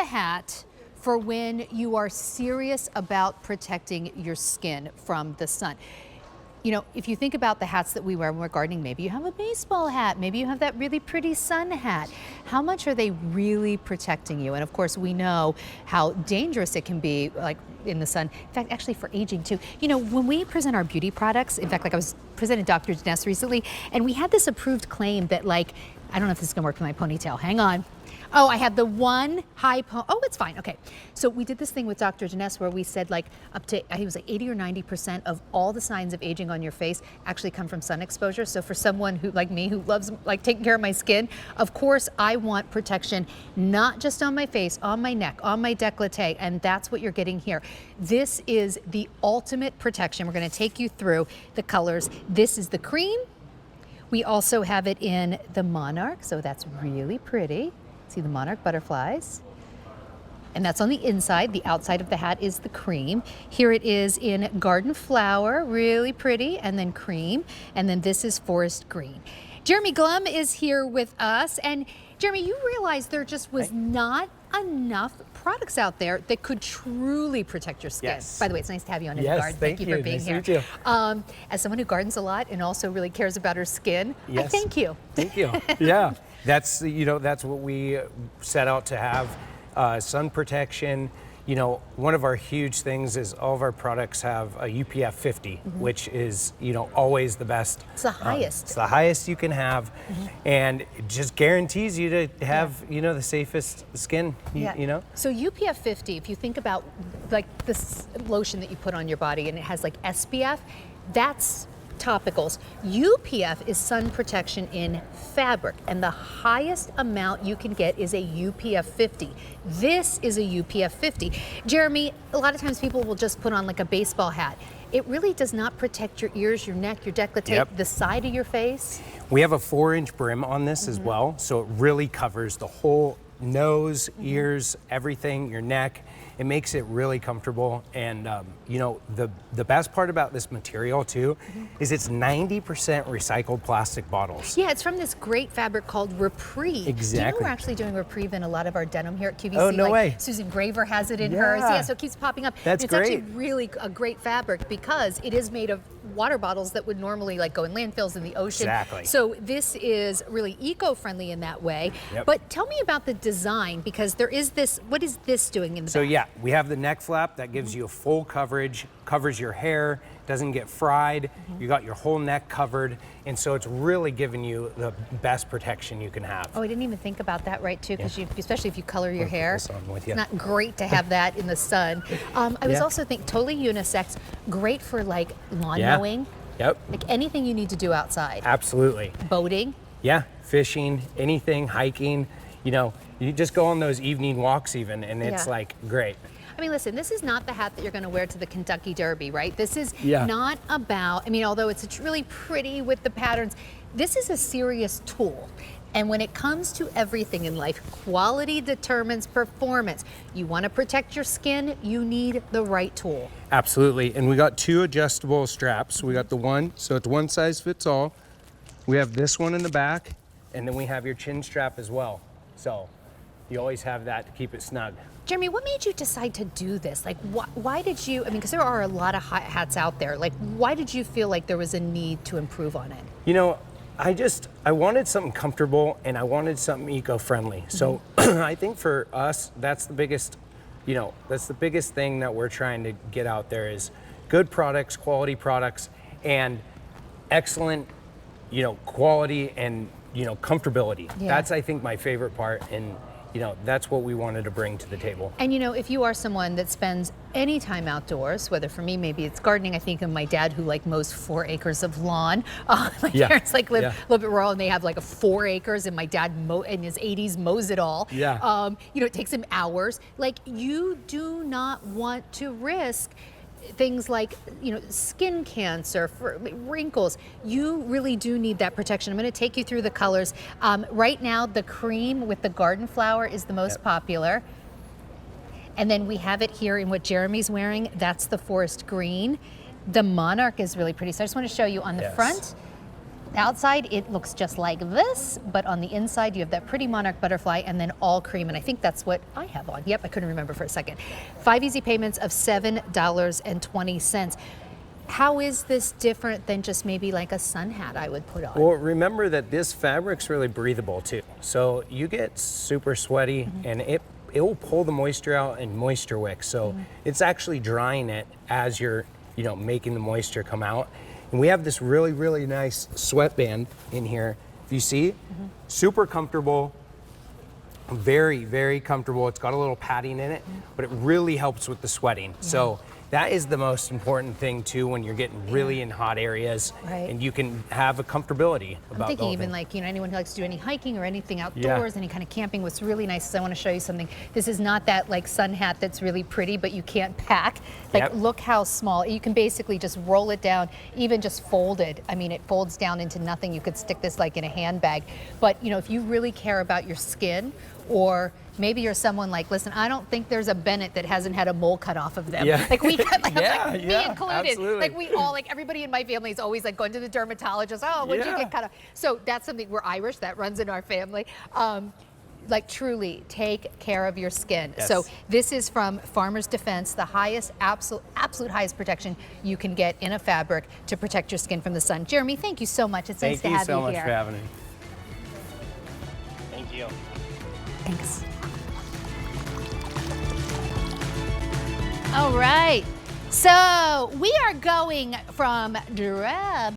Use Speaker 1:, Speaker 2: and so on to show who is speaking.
Speaker 1: hat for when you are serious about protecting your skin from the sun. You know, if you think about the hats that we wear when we're gardening, maybe you have a baseball hat, maybe you have that really pretty sun hat. How much are they really protecting you? And of course, we know how dangerous it can be, like in the sun. In fact, actually for aging too. You know, when we present our beauty products, in fact, like I was presenting Dr. Deness recently, and we had this approved claim that like, I don't know if this is gonna work with my ponytail, hang on. Oh, I have the one high oh, it's fine, okay. So we did this thing with Dr. Deness where we said like up to, I think it was like 80 or 90% of all the signs of aging on your face actually come from sun exposure. So for someone who, like me, who loves like taking care of my skin, of course I want protection, not just on my face, on my neck, on my décolleté, and that's what you're getting here. This is the ultimate protection. We're gonna take you through the colors. This is the cream. We also have it in the monarch, so that's really pretty. See the monarch butterflies. And that's on the inside. The outside of the hat is the cream. Here it is in garden flower, really pretty, and then cream. And then this is forest green. Jeremy Glum is here with us. And Jeremy, you realize there just was not enough products out there that could truly protect your skin.
Speaker 2: Yes.
Speaker 1: By the way, it's nice to have you on in the
Speaker 2: Yes,
Speaker 1: garden.
Speaker 2: thank
Speaker 1: you for
Speaker 2: you.
Speaker 1: being
Speaker 2: Nice
Speaker 1: here.
Speaker 2: to meet you.
Speaker 1: As someone who gardens a lot and also really cares about her skin,
Speaker 2: Yes.
Speaker 1: I thank you.
Speaker 2: Thank you. Yeah, that's, you know, that's what we set out to have, sun protection. You know, one of our huge things is all of our products have a UPF 50, which is, you know, always the best.
Speaker 1: It's the highest.
Speaker 2: It's the highest you can have, and it just guarantees you to have, you know, the safest skin, you know?
Speaker 1: So UPF 50, if you think about like this lotion that you put on your body and it has like SPF, that's topicals. UPF is sun protection in fabric, and the highest amount you can get is a UPF 50. This is a UPF 50. Jeremy, a lot of times people will just put on like a baseball hat. It really does not protect your ears, your neck, your décolleté, the side of your face.
Speaker 2: We have a 4-inch brim on this as well, so it really covers the whole nose, ears, everything, your neck. It makes it really comfortable, and you know, the best part about this material too is it's 90% recycled plastic bottles.
Speaker 1: Yeah, it's from this great fabric called Reprieve.
Speaker 2: Exactly.
Speaker 1: Do you know we're actually doing Reprieve in a lot of our denim here at QVC?
Speaker 2: Oh, no way.
Speaker 1: Susan Graver has it in hers. Yeah, so it keeps popping up.
Speaker 2: That's
Speaker 1: it's
Speaker 2: great.
Speaker 1: actually really a great fabric because it is made of water bottles that would normally like go in landfills in the ocean.
Speaker 2: Exactly.
Speaker 1: So this is really eco-friendly in that way. But tell me about the design, because there is this, what is this doing in the back?
Speaker 2: Yeah, we have the neck flap that gives you a full coverage, covers your hair, doesn't get fried. You got your whole neck covered, and so it's really giving you the best protection you can have.
Speaker 1: Oh, I didn't even think about that, right, too, because especially if you color your hair,
Speaker 2: this on with you.
Speaker 1: it's not great to have that in the sun. I was also thinking totally unisex, great for like lawn mowing.
Speaker 2: Yep.
Speaker 1: Like anything you need to do outside.
Speaker 2: Absolutely.
Speaker 1: Boating.
Speaker 2: Yeah, fishing, anything, hiking. You know, you just go on those evening walks even, and it's like great.
Speaker 1: I mean, listen, this is not the hat that you're going to wear to the Kentucky Derby, right? This is
Speaker 2: Yeah.
Speaker 1: not about, I mean, although it's really pretty with the patterns, this is a serious tool. And when it comes to everything in life, quality determines performance. You want to protect your skin, you need the right tool.
Speaker 2: Absolutely, and we got two adjustable straps. We got the one, so it's one size fits all. We have this one in the back, and then we have your chin strap as well. So you always have that to keep it snug.
Speaker 1: Jeremy, what made you decide to do this? Like, why did you, I mean, because there are a lot of hats out there. Like, why did you feel like there was a need to improve on it?
Speaker 2: You know, I wanted something comfortable, and I wanted something eco-friendly. So I think for us, that's the biggest, you know, that's the biggest thing that we're trying to get out there is good products, quality products, and excellent, you know, quality and, you know, comfortability. That's, I think, my favorite part, and you know, that's what we wanted to bring to the table.
Speaker 1: And you know, if you are someone that spends any time outdoors, whether for me, maybe it's gardening, I think of my dad who like mows 4 acres of lawn. My parents like live a little bit rural and they have like 4 acres, and my dad in his 80s mows it all. You know, it takes him hours. Like, you do not want to risk things like, you know, skin cancer, wrinkles. You really do need that protection. I'm going to take you through the colors. Right now, the cream with the garden flower is the most popular. And then we have it here in what Jeremy's wearing. That's the forest green. The monarch is really pretty. So I just want to show you on the front. The outside, it looks just like this, but on the inside, you have that pretty monarch butterfly and then all cream. And I think that's what I have on. Yep, I couldn't remember for a second. 5 easy payments of $7.20. How is this different than just maybe like a sun hat I would put on?
Speaker 2: Well, remember that this fabric's really breathable too. So you get super sweaty and it will pull the moisture out and moisture wick. So it's actually drying it as you're, making the moisture come out. And we have this really, really nice sweatband in here. If you see, super comfortable, very, very comfortable. It's got a little padding in it, but it really helps with the sweating. So that is the most important thing too when you're getting really in hot areas, and you can have a comfortability about
Speaker 1: I'm thinking even
Speaker 2: in.
Speaker 1: like, anyone who likes to do any hiking or anything outdoors, any kind of camping, what's really nice is I want to show you something. This is not that like sun hat that's really pretty, but you can't pack. Like look how small. You can basically just roll it down, even just fold it. I mean, it folds down into nothing. You could stick this like in a handbag. But if you really care about your skin, or maybe you're someone like, listen, I don't think there's a Bennett that hasn't had a mole cut off of them. Like we got, like, me included.
Speaker 2: Absolutely.
Speaker 1: Like we all, like everybody in my family is always like going to the dermatologist. Oh, what did you get cut off? So that's something, we're Irish, that runs in our family. Like truly take care of your skin. So this is from Farmer's Defense, the highest, absolute highest protection you can get in a fabric to protect your skin from the sun. Jeremy, thank you so much. It's nice to have you here.
Speaker 2: Thank you so much for having me. Thank you.
Speaker 1: Thanks. All right, so we are going from drab